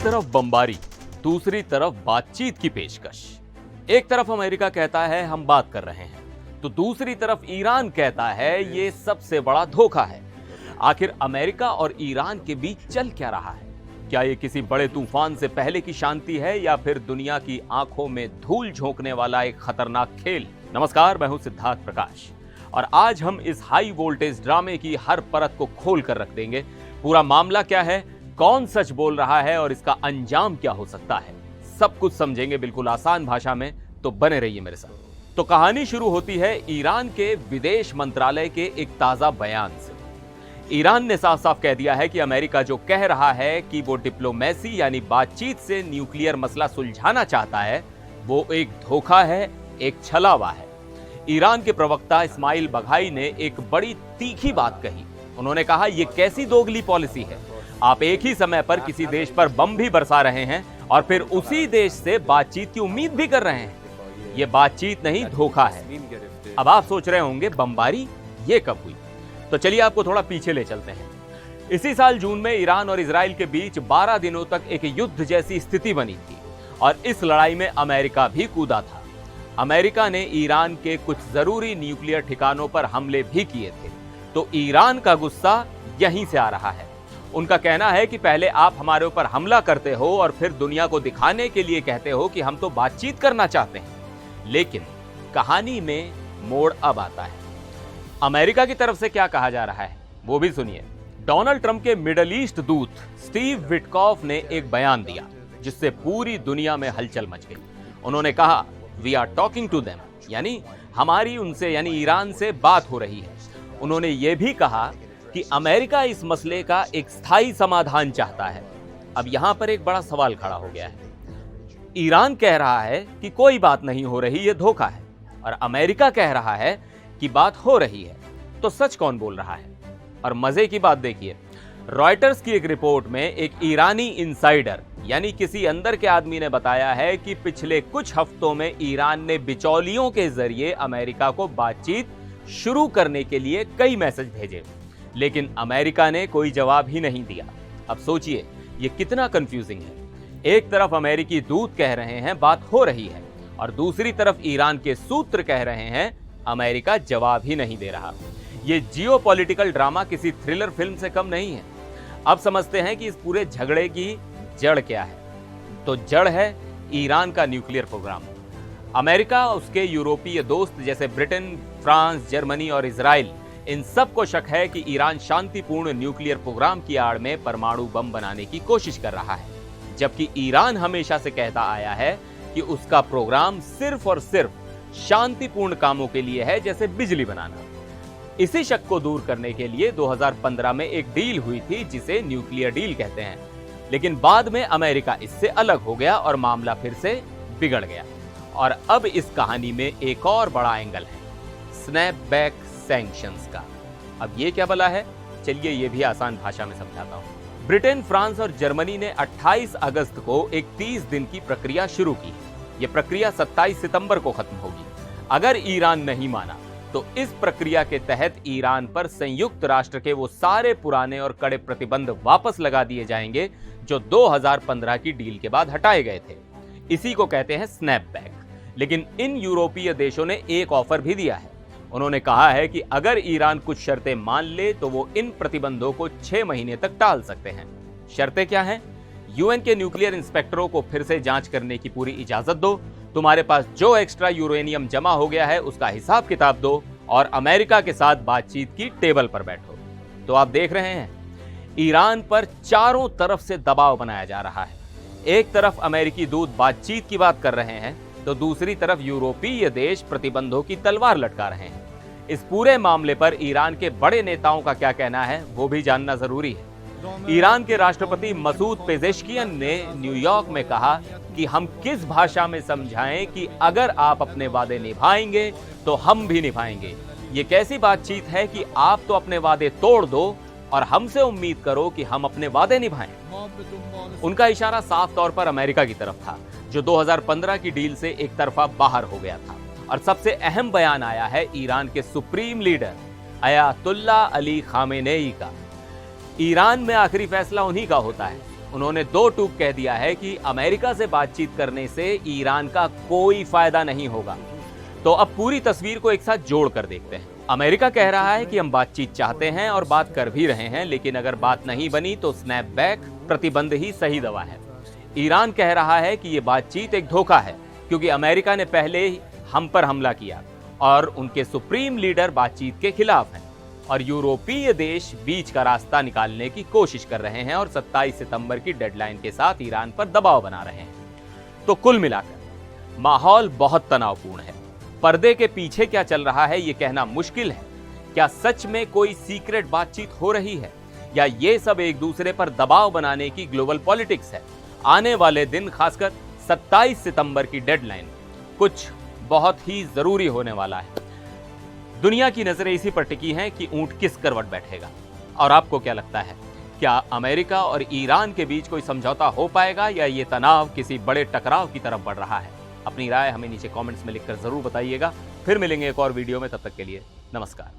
तरफ बमबारी, दूसरी तरफ बातचीत की पेशकश। एक तरफ अमेरिका कहता है हम बात कर रहे हैं, तो दूसरी तरफ ईरान कहता है ये सबसे बड़ा धोखा है। आखिर अमेरिका और ईरान के बीच चल क्या रहा है? क्या ये किसी बड़े तूफान से पहले की शांति है या फिर दुनिया की आंखों में धूल झोंकने वाला एक खतरनाक खेल? नमस्कार, मैं हूं सिद्धार्थ प्रकाश और आज हम इस हाई वोल्टेज ड्रामे की हर परत को खोल कर रख देंगे। पूरा मामला क्या है, कौन सच बोल रहा है और इसका अंजाम क्या हो सकता है, सब कुछ समझेंगे बिल्कुल आसान भाषा में, तो बने रहिए मेरे साथ। तो कहानी शुरू होती है ईरान के विदेश मंत्रालय के एक ताजा बयान से। ईरान ने साफ साफ कह दिया है कि अमेरिका जो कह रहा है कि वो डिप्लोमेसी यानी बातचीत से न्यूक्लियर मसला सुलझाना चाहता है, वो एक धोखा है, एक छलावा है। ईरान के प्रवक्ता इस्माइल बघाई ने एक बड़ी तीखी बात कही। उन्होंने कहा, ये कैसी दोगली पॉलिसी है? आप एक ही समय पर किसी देश पर बम भी बरसा रहे हैं और फिर उसी देश से बातचीत की उम्मीद भी कर रहे हैं। ये बातचीत नहीं, धोखा है। अब आप सोच रहे होंगे बमबारी ये कब हुई? तो चलिए आपको थोड़ा पीछे ले चलते हैं। इसी साल जून में ईरान और इजराइल के बीच 12 दिनों तक एक युद्ध जैसी स्थिति बनी थी और इस लड़ाई में अमेरिका भी कूदा था। अमेरिका ने ईरान के कुछ जरूरी न्यूक्लियर ठिकानों पर हमले भी किए थे। तो ईरान का गुस्सा यहीं से आ रहा है। उनका कहना है कि पहले आप हमारे ऊपर हमला करते हो और फिर दुनिया को दिखाने के लिए कहते हो कि हम तो बातचीत करना चाहते हैं। लेकिन कहानी में मोड़ अब आता है। अमेरिका की तरफ से क्या कहा जा रहा है वो भी सुनिए। डोनाल्ड ट्रंप के मिडल ईस्ट दूत स्टीव विटकॉफ ने एक बयान दिया जिससे पूरी दुनिया में हलचल मच गई। उन्होंने कहा, we are talking to them, यानी हमारी उनसे यानी ईरान से बात हो रही है। उन्होंने ये भी कहा कि अमेरिका इस मसले का एक स्थायी समाधान चाहता है। अब यहां पर एक बड़ा सवाल खड़ा हो गया है। ईरान कह रहा है कि कोई बात नहीं हो रही, यह धोखा है, और अमेरिका कह रहा है कि बात हो रही है। तो सच कौन बोल रहा है? और मजे की बात देखिए, रॉयटर्स की एक रिपोर्ट में एक ईरानी इनसाइडर यानी किसी अंदर के आदमी ने बताया है कि पिछले कुछ हफ्तों में ईरान ने बिचौलियों के जरिए अमेरिका को बातचीत शुरू करने के लिए कई मैसेज भेजे, लेकिन अमेरिका ने कोई जवाब ही नहीं दिया। अब सोचिए ये कितना कंफ्यूजिंग है। एक तरफ अमेरिकी दूत कह रहे हैं बात हो रही है और दूसरी तरफ ईरान के सूत्र कह रहे हैं अमेरिका जवाब ही नहीं दे रहा। ये जियोपॉलिटिकल ड्रामा किसी थ्रिलर फिल्म से कम नहीं है। अब समझते हैं कि इस पूरे झगड़े की जड़ क्या है। तो जड़ है ईरान का न्यूक्लियर प्रोग्राम। अमेरिका, उसके यूरोपीय दोस्त जैसे ब्रिटेन, फ्रांस, जर्मनी और इजराइल, इन सब को शक है कि ईरान शांतिपूर्ण न्यूक्लियर प्रोग्राम की आड़ में परमाणु बम बनाने की कोशिश कर रहा है, जबकि ईरान हमेशा से कहता आया है कि उसका प्रोग्राम सिर्फ और सिर्फ शांतिपूर्ण कामों के लिए है, जैसे बिजली बनाना। इसी शक को दूर करने के लिए 2015 में एक डील हुई थी जिसे न्यूक्लियर डील कहते हैं, लेकिन बाद में अमेरिका इससे अलग हो गया और मामला फिर से बिगड़ गया। और अब इस कहानी में एक और बड़ा एंगल है, स्नैपबैक सैंक्शंस का। अब ये क्या भला है? चलिए ये भी आसान भाषा में समझाता हूं। ब्रिटेन, फ्रांस और जर्मनी ने 28 अगस्त को एक 30 दिन की प्रक्रिया शुरू की। यह प्रक्रिया 27 सितंबर को खत्म होगी। अगर ईरान नहीं माना तो इस प्रक्रिया के तहत ईरान पर संयुक्त राष्ट्र के वो सारे पुराने और कड़े प्रतिबंध वापस लगा दिए जाएंगे जो 2015 की डील के बाद हटाए गए थे। इसी को कहते हैं स्नैपबैक। लेकिन इन यूरोपीय देशों ने एक ऑफर भी दिया है। उन्होंने कहा है कि अगर ईरान कुछ शर्तें मान ले तो वो इन प्रतिबंधों को 6 महीने तक टाल सकते हैं। शर्तें क्या हैं? यूएन के न्यूक्लियर इंस्पेक्टरों को फिर से जांच करने की पूरी इजाजत दो, तुम्हारे पास जो एक्स्ट्रा यूरेनियम जमा हो गया है उसका हिसाब किताब दो, और अमेरिका के साथ बातचीत की टेबल पर बैठो। तो आप देख रहे हैं ईरान पर चारों तरफ से दबाव बनाया जा रहा है। एक तरफ अमेरिकी दूत बातचीत की बात कर रहे हैं तो दूसरी तरफ यूरोपीय देश प्रतिबंधों की तलवार लटका रहे हैं। इस पूरे मामले पर ईरान के बड़े नेताओं का क्या कहना है वो भी जानना जरूरी है। ईरान के राष्ट्रपति मसूद पेजेश्कियन ने न्यूयॉर्क में कहा कि हम किस भाषा में समझाएं कि अगर आप अपने वादे निभाएंगे तो हम भी निभाएंगे। ये कैसी बातचीत है कि आप तो अपने वादे तोड़ दो और हमसे उम्मीद करो कि हम अपने वादे निभाएं। उनका इशारा साफ तौर पर अमेरिका की तरफ था, जो 2015 की डील से एक तरफा बाहर हो गया था। और सबसे अहम बयान आया है ईरान के supreme leader Ayatollah Ali Khamenei का। ईरान में आखिरी फैसला उन्हीं का होता है। उन्होंने दो टूक कह दिया है कि अमेरिका से बातचीत करने से ईरान का कोई फायदा नहीं होगा। तो अब पूरी तस्वीर को एक साथ जोड़कर देखते हैं। अमेरिका कह रहा है कि हम बातचीत चाहते हैं और बात कर भी रहे हैं, लेकिन अगर बात नहीं बनी तो स्नैपबैक, प्रतिबंध ही सही दवा है। ईरान कह रहा है कि यह बातचीत एक धोखा है, क्योंकि अमेरिका ने पहले हम पर हमला किया और उनके सुप्रीम लीडर बातचीत के खिलाफ हैं और यूरोपीय देश बीच का रास्ता निकालने की कोशिश कर रहे हैं और 27 सितंबर की डेडलाइन के साथ ईरान पर दबाव बना रहे हैं। तो कुल मिलाकर माहौल बहुत तनावपूर्ण है। पर्दे के पीछे क्या चल रहा है ये कहना मुश्किल है। क्या सच में कोई सीक्रेट बातचीत हो रही है या ये सब एक दूसरे पर दबाव बनाने की ग्लोबल पॉलिटिक्स है? आने वाले दिन, खासकर 27 सितंबर की डेडलाइन, कुछ बहुत ही जरूरी होने वाला है। दुनिया की नजरें इसी पर टिकी हैं कि ऊंट किस करवट बैठेगा। और आपको क्या लगता है, क्या अमेरिका और ईरान के बीच कोई समझौता हो पाएगा या ये तनाव किसी बड़े टकराव की तरफ बढ़ रहा है? अपनी राय हमें नीचे कमेंट्स में लिखकर जरूर बताइएगा। फिर मिलेंगे एक और वीडियो में, तब तक के लिए नमस्कार।